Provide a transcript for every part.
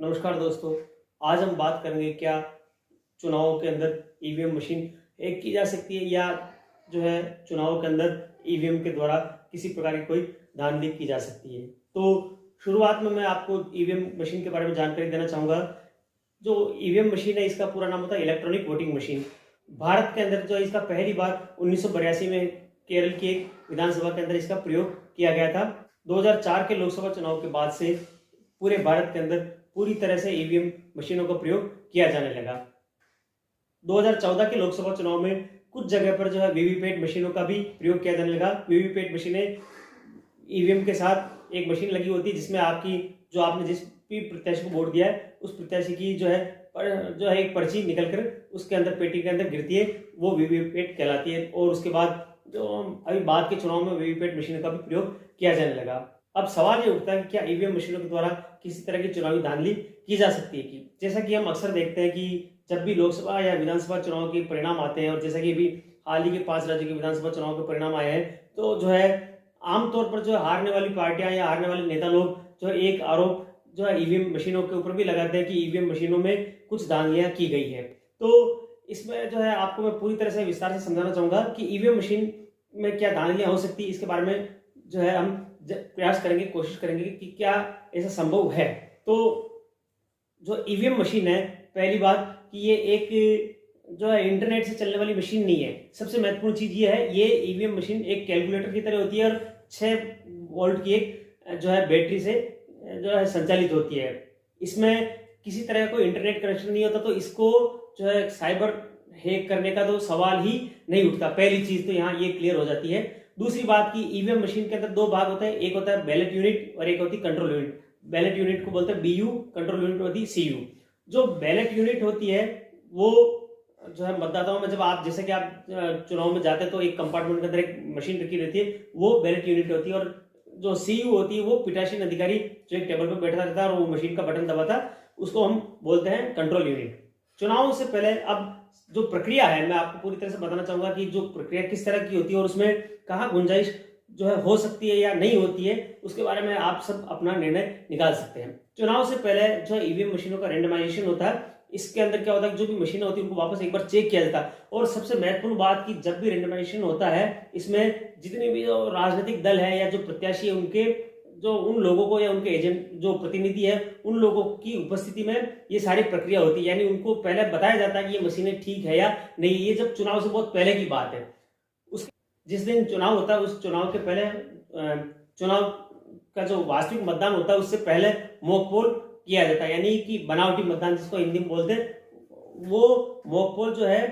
नमस्कार दोस्तों। आज हम बात करेंगे क्या चुनावों के अंदर ईवीएम मशीन हैक की जा सकती है या जो है चुनावों के अंदर ईवीएम के द्वारा किसी प्रकार की कोई धांधली की जा सकती है। तो शुरुआत में मैं आपको ईवीएम मशीन के बारे में जानकारी देना चाहूँगा। जो ईवीएम मशीन है इसका पूरा नाम होता है इलेक्ट्रॉनिक वोटिंग मशीन। भारत के अंदर जो है इसका पहली बार 1982 में केरल की एक विधानसभा के अंदर इसका प्रयोग किया गया था। 2004 के लोकसभा चुनाव के बाद से पूरे भारत के अंदर पूरी तरह से ईवीएम मशीनों का प्रयोग किया जाने लगा। 2014 के लोकसभा चुनाव में कुछ जगह पर जो है वीवीपैट मशीनों का भी प्रयोग किया जाने लगा। वीवीपैट मशीनें ईवीएम के साथ एक मशीन लगी होती है जिसमें आपने जिस भी प्रत्याशी को वोट दिया है उस प्रत्याशी की जो है एक पर्ची निकलकर उसके अंदर पेटी के अंदर गिरती है, वो वीवीपैट कहलाती है। और उसके बाद जो अभी बाद के चुनाव में वीवीपैट मशीनों का भी प्रयोग किया जाने लगा। अब सवाल ये उठता है कि क्या ईवीएम मशीनों के द्वारा किसी तरह की चुनावी धांधली की जा सकती है कि जैसा कि हम अक्सर देखते हैं कि जब भी लोकसभा या विधानसभा चुनाव के परिणाम आते हैं और जैसा कि अभी हाल ही के 5 राज्यों के विधानसभा चुनाव के परिणाम आए हैं, तो जो है आमतौर पर जो है हारने वाली पार्टियां या हारने वाले नेता लोग जो है एक आरोप जो है ईवीएम मशीनों के ऊपर भी लगाते हैं कि ईवीएम मशीनों में कुछ धांधलियां की गई है। तो इसमें जो है आपको मैं पूरी तरह से विस्तार से समझाना चाहूंगा कि ईवीएम मशीन में क्या धांधलियां हो सकती है। इसके बारे में जो है हम प्रयास करेंगे, कोशिश करेंगे कि क्या ऐसा संभव है। तो जो ईवीएम मशीन है, पहली बात कि ये एक जो है इंटरनेट से चलने वाली मशीन नहीं है। सबसे महत्वपूर्ण चीज ये है, ये ईवीएम मशीन एक कैलकुलेटर की तरह होती है और 6 वोल्ट की एक जो है बैटरी से जो है संचालित होती है। इसमें किसी तरह का कोई इंटरनेट कनेक्शन नहीं होता, तो इसको जो है साइबर हैक करने का तो सवाल ही नहीं उठता। पहली चीज तो यहाँ ये क्लियर हो जाती है। दूसरी बात की ईवीएम मशीन के अंदर 2 भाग होते हैं, एक होता है बैलेट यूनिट और एक होती है कंट्रोल यूनिट। बैलेट यूनिट को बोलते हैं बीयू, कंट्रोल यूनिट होती है सीयू। जो बैलेट यूनिट होती है वो जो है मतदाताओं में, जब आप जैसे कि आप चुनाव में जाते हैं तो एक कंपार्टमेंट के अंदर एक मशीन रखी रहती है, वो बैलेट यूनिट होती है। और जो सीयू होती है वो पीठासीन अधिकारी जो एक टेबल पर बैठा रहता है और वो मशीन का बटन दबाता, उसको हम बोलते हैं कंट्रोल यूनिट। चुनाव से पहले अब जो प्रक्रिया है, मैं आपको पूरी तरह से बताना चाहूंगा कि जो प्रक्रिया किस तरह की होती है और उसमें कहाँ गुंजाइश जो है हो सकती है या नहीं होती है, उसके बारे में आप सब अपना निर्णय निकाल सकते हैं। चुनाव से पहले जो है ईवीएम मशीनों का रेंडमाइजेशन होता है। इसके अंदर क्या होता है, जो भी मशीनें होती है उनको वापस एक बार चेक किया जाता है। और सबसे महत्वपूर्ण बात कि जब भी रेंडमाइजेशन होता है, इसमें जितने भी जो राजनीतिक दल है या जो प्रत्याशी है, उनके जो उन लोगों को या उनके एजेंट जो प्रतिनिधि है, उन लोगों की उपस्थिति में ये सारी प्रक्रिया होती है। यानी उनको पहले बताया जाता है कि ये मशीनें ठीक है या नहीं। ये जब चुनाव से बहुत पहले की बात है। उस जिस दिन चुनाव होता है उस चुनाव के पहले चुनाव का जो वास्तविक मतदान होता है उससे पहले मॉक पोल किया जाता है, यानी कि बनावटी मतदान जिसको हिंदी में बोलते हैं। वो मॉक पोल जो है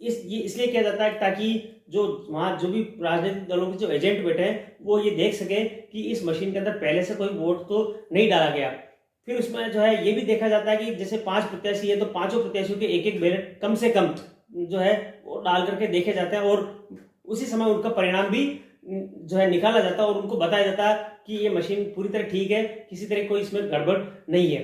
इसलिए किया जाता है ताकि जो वहाँ जो भी राजनीतिक दलों के जो एजेंट बैठे हैं वो ये देख सके कि इस मशीन के अंदर पहले से कोई वोट तो नहीं डाला गया। फिर उसमें जो है ये भी देखा जाता है कि जैसे 5 प्रत्याशी है तो 5 प्रत्याशियों के एक बैलेट कम से कम जो है वो डाल करके देखे जाते हैं और उसी समय उनका परिणाम भी जो है निकाला जाता है और उनको बताया जाता है कि ये मशीन पूरी तरह ठीक है, किसी तरह कोई इसमें गड़बड़ नहीं है।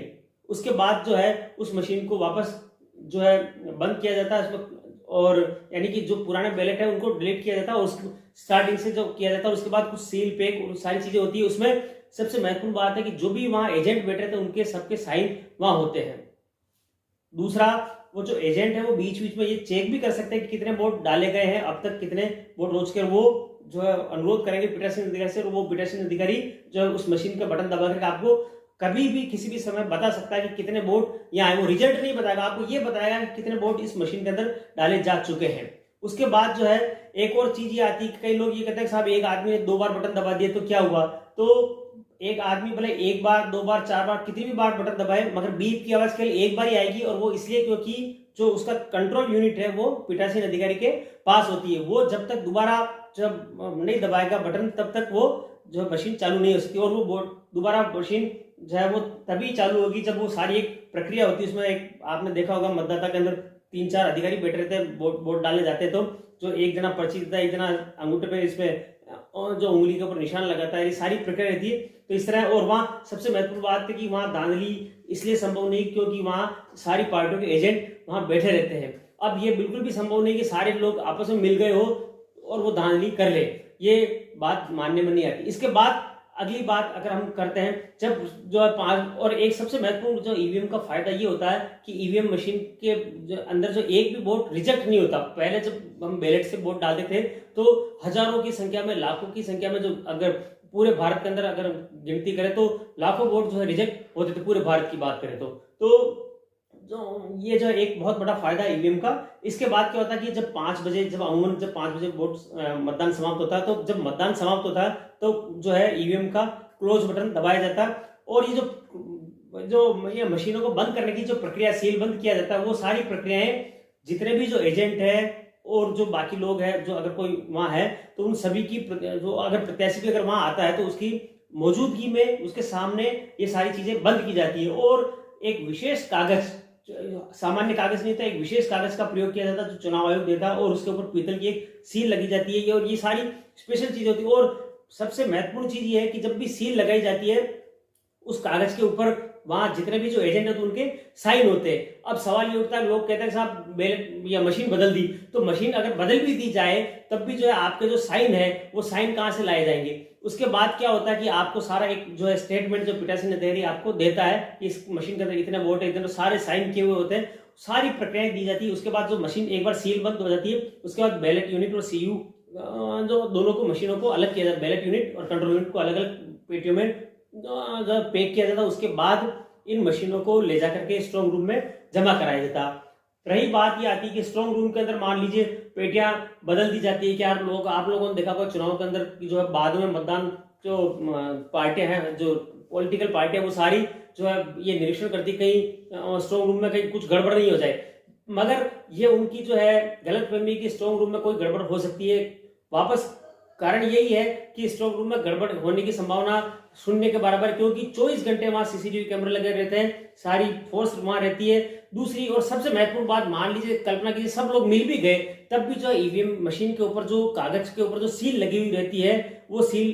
उसके बाद जो है उस मशीन को वापस जो है बंद किया जाता है उसमें, और यानी कि जो पुराने बैलेट है उनको डिलीट किया जाता है और उसको स्टार्टिंग से जो किया जाता है। उसके बाद कुछ सील पैक सारी चीजें होती है। उसमें सबसे महत्वपूर्ण बात है कि जो भी वहां एजेंट बैठे थे उनके सबके साइन वहां होते हैं। दूसरा, वो जो एजेंट है वो बीच बीच में ये चेक भी कर सकते हैं कि कितने वोट डाले गए हैं, अब तक कितने वोट रोज कर वो जो है अनुरोध करेंगे पीठासीन अधिकारी से, और वो पीठासीन अधिकारी जो है उस मशीन का बटन दबा करके आपको कभी भी किसी भी समय बता सकता है कि कितने वोट यहाँ आए। वो रिजल्ट नहीं बताएगा, आपको ये बताएगा कि कितने वोट इस मशीन के अंदर डाले जा चुके हैं। उसके बाद जो है एक और चीज ये आती है, कई लोग ये कहते हैं साहब एक आदमी ने 2 बार बटन दबा दिए तो क्या हुआ। तो एक आदमी भले 1 बार 2 बार 4 बार कितनी भी बार बटन दबाए, मगर बीप की आवाज केवल 1 बार ही आएगी। और वो इसलिए क्योंकि जो उसका कंट्रोल यूनिट है वो पीठासीन अधिकारी के पास होती है। वो जब तक दोबारा जब नहीं दबाएगा बटन तब तक वो जो मशीन चालू नहीं हो सकती। और वो दोबारा मशीन जो है वो तभी चालू होगी जब वो सारी एक प्रक्रिया होती है। उसमें एक आपने देखा होगा मतदाता के अंदर 3-4 अधिकारी बैठे रहते हैं, वोट डालने जाते हैं, तो जो एक जना पर्ची देता है, एक जना अंगूठे पे इसमें और जो उंगली के ऊपर निशान लगाता है, ये सारी प्रक्रिया रहती है। तो इस तरह, और वहाँ सबसे महत्वपूर्ण बात है कि वहाँ धांधली इसलिए संभव नहीं क्योंकि वहाँ सारी पार्टियों के एजेंट वहाँ बैठे रहते हैं। अब ये बिल्कुल भी संभव नहीं कि सारे लोग आपस में मिल गए हो और वो धांधली कर ले, ये बात मानने में नहीं आती। इसके बाद अगली बात अगर हम करते हैं, जब जो है 5 और एक सबसे महत्वपूर्ण जो ईवीएम का फायदा ये होता है कि ईवीएम मशीन के अंदर जो एक भी वोट रिजेक्ट नहीं होता। पहले जब हम बैलेट से वोट डालते थे तो हजारों की संख्या में, लाखों की संख्या में, जो अगर पूरे भारत के अंदर अगर गिनती करें तो लाखों वोट जो है रिजेक्ट होते थे, पूरे भारत की बात करें तो जो ये जो एक बहुत बड़ा फायदा है ईवीएम का। इसके बाद क्या होता है कि जब 5 बजे, जब अमूमन जब 5 बजे वोट मतदान समाप्त होता है, तो जब मतदान समाप्त होता है तो जो है ईवीएम का क्लोज बटन दबाया जाता है और ये जो ये मशीनों को बंद करने की जो प्रक्रिया, सील बंद किया जाता है, वो सारी प्रक्रियाएं जितने भी जो एजेंट है और जो बाकी लोग हैं, जो अगर कोई वहां है तो उन सभी की, जो अगर प्रत्याशी भी अगर वहां आता है तो उसकी मौजूदगी में उसके सामने ये सारी चीजें बंद की जाती है और एक विशेष कागज, सामान्य कागज नहीं था, एक विशेष कागज का प्रयोग किया जाता जो चुनाव आयोग देता और उसके ऊपर पीतल की एक सील लगी जाती है और ये सारी स्पेशल चीज होती है। और सबसे महत्वपूर्ण चीज ये है कि जब भी सील लगाई जाती है उस कागज के ऊपर वहां जितने भी जो एजेंट है तो उनके साइन होते हैं। अब सवाल ये उठता है, लोग कहते हैं साहब बैलेट या मशीन बदल दी, तो मशीन अगर बदल भी दी जाए तब भी जो है आपके जो साइन है वो साइन कहां से लाए जाएंगे। उसके बाद क्या होता है कि आपको सारा एक जो है स्टेटमेंट जो पीठासीन अधिकारी आपको देता है कि इस मशीन के अंदर इतने वोट है, इतने, सारे साइन किए हुए होते हैं, सारी प्रक्रियाएं दी जाती है। उसके बाद जो मशीन एक बार सील बंद हो जाती है उसके बाद बैलेट यूनिट और सीयू जो दोनों को मशीनों को अलग किया जाता है, बैलेट यूनिट और कंट्रोल यूनिट को अलग अलग पेटियों में पैक किया जाता है। उसके बाद इन मशीनों को ले जाकर के स्ट्रॉन्ग रूम में जमा कराया जाता। रही बात ये आती है कि स्ट्रॉन्ग रूम के अंदर मान लीजिए पेटियां बदल दी जाती है कि यार आप लोगों ने देखा होगा चुनाव के अंदर जो है बाद में मतदान जो पार्टियां हैं, जो पॉलिटिकल पार्टियां, वो सारी जो है ये निरीक्षण करती कहीं स्ट्रॉन्ग रूम में कहीं कुछ गड़बड़ नहीं हो जाए, मगर ये उनकी जो है गलतफहमी की स्ट्रॉन्ग रूम में कोई गड़बड़ हो सकती है वापस। कारण यही है कि स्ट्रॉन्ग रूम में गड़बड़ होने की संभावना शून्य के बराबर है, क्योंकि 24 घंटे वहां सीसीटीवी कैमरे लगे रहते हैं, सारी फोर्स वहां रहती है। दूसरी और सबसे महत्वपूर्ण बात, मान लीजिए कल्पना कीजिए सब लोग मिल भी गए, तब भी जो ईवीएम मशीन के ऊपर जो कागज के ऊपर जो सील लगी हुई रहती है वो सील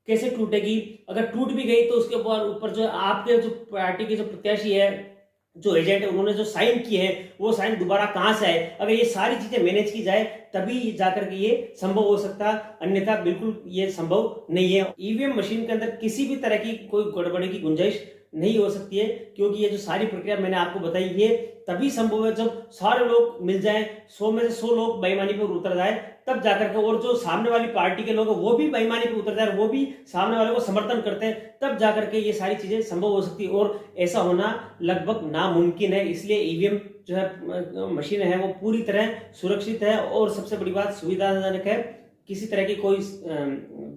कैसे टूटेगी। अगर टूट भी गई तो उसके ऊपर जो आपके जो पार्टी के जो प्रत्याशी है, जो एजेंट है, उन्होंने जो साइन किए हैं वो साइन दोबारा कहां से आए। अगर ये सारी चीजें मैनेज की जाए तभी जाकर के ये संभव हो सकता है, अन्यथा बिल्कुल ये संभव नहीं है। ईवीएम मशीन के अंदर किसी भी तरह की कोई गड़बड़ी की गुंजाइश नहीं हो सकती है, क्योंकि ये जो सारी प्रक्रिया मैंने आपको बताई ये तभी संभव है जब सारे लोग मिल जाएं, 100 में से 100 लोग बेईमानी पर उतर जाए, तब जाकर के, और जो सामने वाली पार्टी के लोग हैं वो भी बेईमानी पर उतर जाए, वो भी सामने वाले को समर्थन करते हैं, तब जाकर के ये सारी चीजें संभव हो सकती है। और ऐसा होना लगभग नामुमकिन है। इसलिए ईवीएम जो है मशीन है वो पूरी तरह सुरक्षित है और सबसे बड़ी बात सुविधाजनक है। किसी तरह की कोई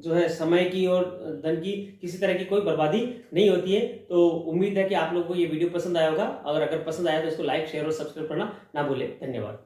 जो है समय की और धन की किसी तरह की कोई बर्बादी नहीं होती है। तो उम्मीद है कि आप लोगों को ये वीडियो पसंद आया होगा। अगर पसंद आया तो इसको लाइक, शेयर और सब्सक्राइब करना ना भूलें। धन्यवाद।